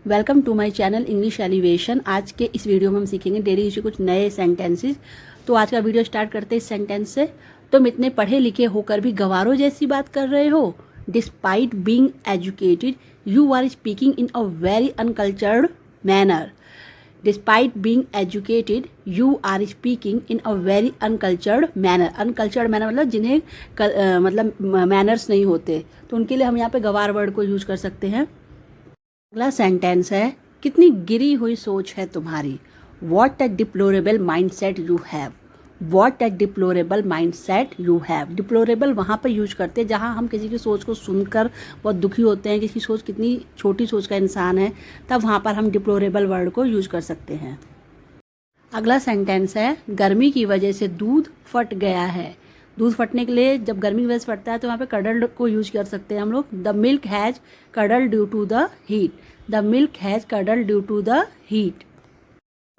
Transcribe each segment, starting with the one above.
Welcome to my channel English elevation. आज के इस वीडियो में हम सीखेंगे डेली यूज के कुछ नए सेंटेंसेस। तो आज का वीडियो स्टार्ट करते हैं इस सेंटेंस से। तुम इतने पढ़े लिखे होकर भी गंवारों जैसी बात कर रहे हो। Despite being educated you are speaking in a very uncultured manner. Despite being educated you are speaking in a very uncultured manner. Uncultured manner मतलब जिन्हें मतलब मैनर्स नहीं होते, तो उनके लिए हम यहाँ पे गंवार वर्ड को यूज कर सकते हैं। अगला सेंटेंस है, कितनी गिरी हुई सोच है तुम्हारी। What a deplorable mind set you have. What a deplorable mind set you have. Deplorable वहाँ पर यूज करते हैं जहाँ हम किसी की सोच को सुनकर बहुत दुखी होते हैं, किसी की सोच कितनी छोटी सोच का इंसान है, तब वहाँ पर हम डिप्लोरेबल वर्ड को यूज कर सकते हैं। अगला सेंटेंस है, गर्मी की वजह से दूध फट गया है। दूध फटने के लिए जब गर्मी की वजह से फटता है तो वहाँ पे कडल्ड को यूज कर सकते हैं हम लोग। The milk has curdled due to the heat. The milk has curdled due to the heat.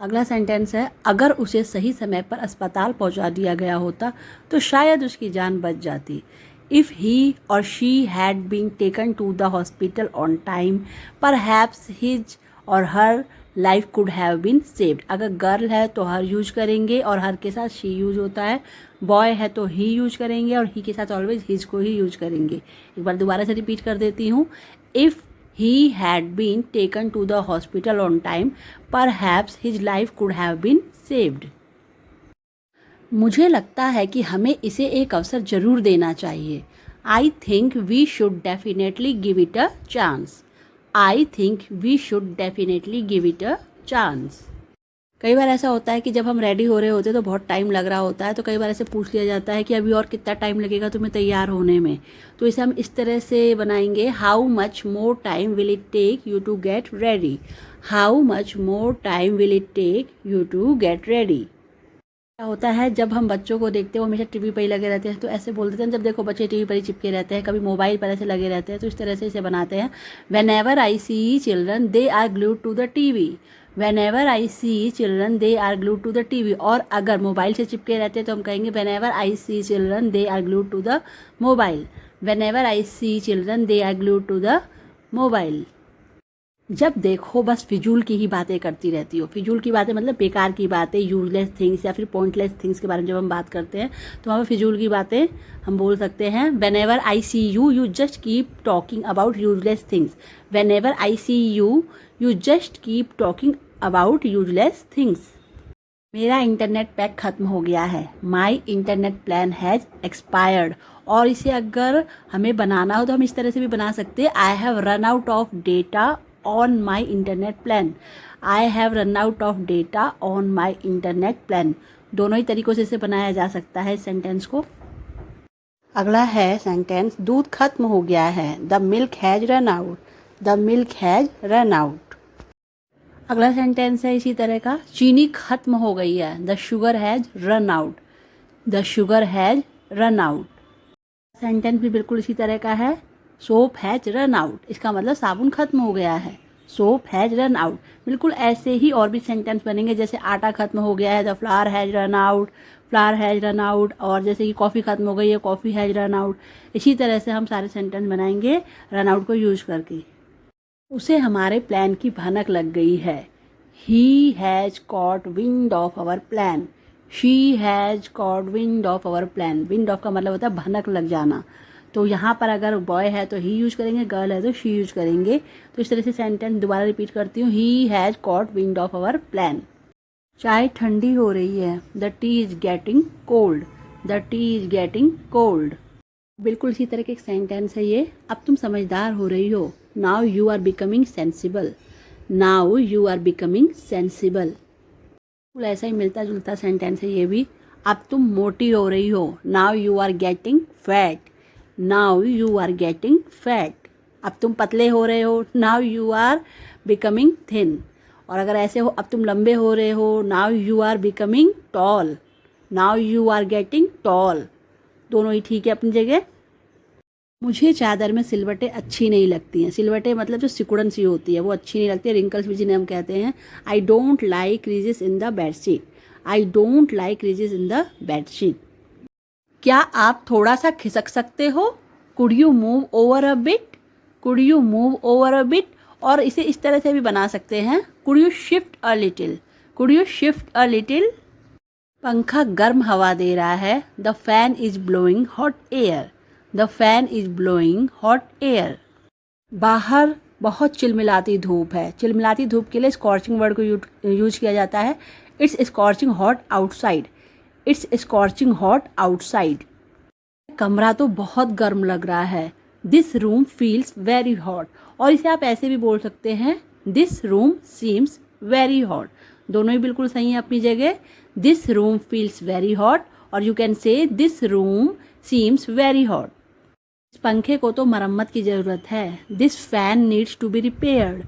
अगला सेंटेंस है, अगर उसे सही समय पर अस्पताल पहुंचा दिया गया होता तो शायद उसकी जान बच जाती। If he or she had been taken to the hospital on time perhaps his or her life could have been saved. अगर गर्ल है तो हर यूज करेंगे और हर के साथ शी यूज होता है। बॉय है तो ही यूज करेंगे और ही के साथ ऑलवेज हिज को ही यूज करेंगे। एक बार दोबारा से रिपीट कर देती हूँ। If he had been taken to the hospital on time perhaps his life could have been saved. मुझे लगता है कि हमें इसे एक अवसर जरूर देना चाहिए। I think we should definitely give it a chance. I think we should definitely give it a chance. कई बार ऐसा होता है कि जब हम रेडी हो रहे होते हैं तो बहुत टाइम लग रहा होता है, तो कई बार ऐसे पूछ लिया जाता है कि अभी और कितना टाइम लगेगा तुम्हें तैयार होने में। तो इसे हम इस तरह से बनाएंगे, how much more time will it take you to get ready. How much more time will it take you to get ready. क्या होता है जब हम बच्चों को देखते हैं वो हमेशा टीवी पर ही लगे रहते हैं, तो ऐसे बोल देते हैं, जब देखो बच्चे टीवी पर ही चिपके रहते हैं, कभी मोबाइल पर ऐसे लगे रहते हैं, तो इस तरह से इसे बनाते हैं। Whenever I see children they are glued to the TV. Whenever I see children they are glued to the TV. और अगर मोबाइल से चिपके रहते हैं तो हम कहेंगे whenever I see children they are glued to the mobile. Whenever I see children they are glued to the mobile. जब देखो बस फिजूल की ही बातें करती रहती हो। फिजूल की बातें मतलब बेकार की बातें, यूजलेस थिंग्स या फिर पॉइंटलेस थिंग्स के बारे में जब हम बात करते हैं तो वहाँ पर फिजूल की बातें हम बोल सकते हैं। Whenever I see you you just keep talking about useless things. Whenever I see you you just keep talking about useless things. मेरा इंटरनेट पैक ख़त्म हो गया है। My internet plan has expired. और इसे अगर हमें बनाना हो तो हम इस तरह से भी बना सकते हैं, I have run out of data on my internet plan. I have run out of data on my internet plan. दोनों ही तरीक़ों से इसे बनाया जा सकता है इस सेंटेंस को। अगला है सेंटेंस, दूध खत्म हो गया है। The milk has run out. The milk has run out. अगला सेंटेंस है इसी तरह का, चीनी खत्म हो गई है। The sugar has run out. The sugar has run out. Sentence भी बिल्कुल इसी तरह का है, सोप हैज़ रन आउट। इसका मतलब साबुन खत्म हो गया है। Soap has run out. बिल्कुल ऐसे ही और भी सेंटेंस बनेंगे, जैसे आटा खत्म हो गया है, the flower has run out. Flower has run out. और जैसे कि कॉफ़ी खत्म हो गई है, कॉफ़ी हैज़ रन आउट। इसी तरह से हम सारे सेंटेंस बनाएंगे रन आउट को यूज करके। उसे हमारे प्लान की भनक लग गई है। He has caught wind of our plan. She has caught wind of our plan. Wind of का मतलब होता है भनक लग जाना। तो यहाँ पर अगर बॉय है तो ही यूज करेंगे, गर्ल है तो शी यूज करेंगे। तो इस तरह से सेंटेंस दोबारा रिपीट करती हूँ, he has caught wind of our plan. चाय ठंडी हो रही है। The tea is getting cold. The tea is getting cold. बिल्कुल इसी तरह के एक सेंटेंस है ये, अब तुम समझदार हो रही हो। Now you are becoming sensible. Now you are becoming sensible. बिल्कुल ऐसा ही मिलता जुलता सेंटेंस है ये भी, अब तुम मोटी हो रही हो। Now you are getting fat. Now you are getting fat. अब तुम पतले हो रहे हो। Now you are becoming thin. और अगर ऐसे हो, अब तुम लंबे हो रहे हो। Now you are becoming tall. Now you are getting tall. दोनों ही ठीक है अपनी जगह। मुझे चादर में सिलवटें अच्छी नहीं लगती हैं। सिलवटें मतलब जो सिकुड़न सी होती है वो अच्छी नहीं लगती है, रिंकल्स भी जिन्हें हम कहते हैं। I don't like ridges in the bedsheet. I don't like ridges in the bedsheet. क्या आप थोड़ा सा खिसक सकते हो? Could you move over a bit? Could you move over a bit? और इसे इस तरह से भी बना सकते हैं, could you shift a little, could you shift a little. पंखा गर्म हवा दे रहा है, the fan is blowing hot air, the fan is blowing hot air. बाहर बहुत चिलमिलाती धूप है, चिलमिलाती धूप के लिए स्कॉर्चिंग वर्ड को यूज किया जाता है, it's scorching hot outside, it's scorching hot outside. कमरा तो बहुत गर्म लग रहा है, this room feels very hot, और इसे आप ऐसे भी बोल सकते हैं, this room seems very hot. दोनों ही बिल्कुल सही है अपनी जगह, this room feels very hot और you can say this room seems very hot. इस पंखे को तो मरम्मत की ज़रूरत है, this fan needs to be repaired,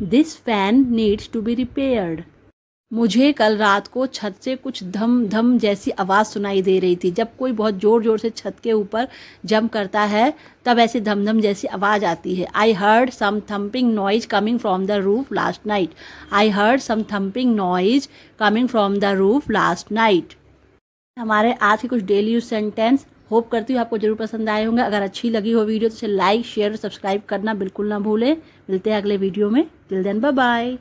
this fan needs to be repaired. मुझे कल रात को छत से कुछ धम धम जैसी आवाज़ सुनाई दे रही थी। जब कोई बहुत ज़ोर ज़ोर से छत के ऊपर जंप करता है तब ऐसे धम धम जैसी आवाज़ आती है। I heard some thumping noise coming from the roof last night, I heard some thumping noise coming from the roof last night. हमारे आज के कुछ डेली यूज सेंटेंस, होप करती हूँ आपको जरूर पसंद आए होंगे। अगर अच्छी लगी हो वीडियो तो इसे लाइक शेयर और सब्सक्राइब करना बिल्कुल ना भूलें। मिलते हैं अगले वीडियो में, टिल देन बाय बाय।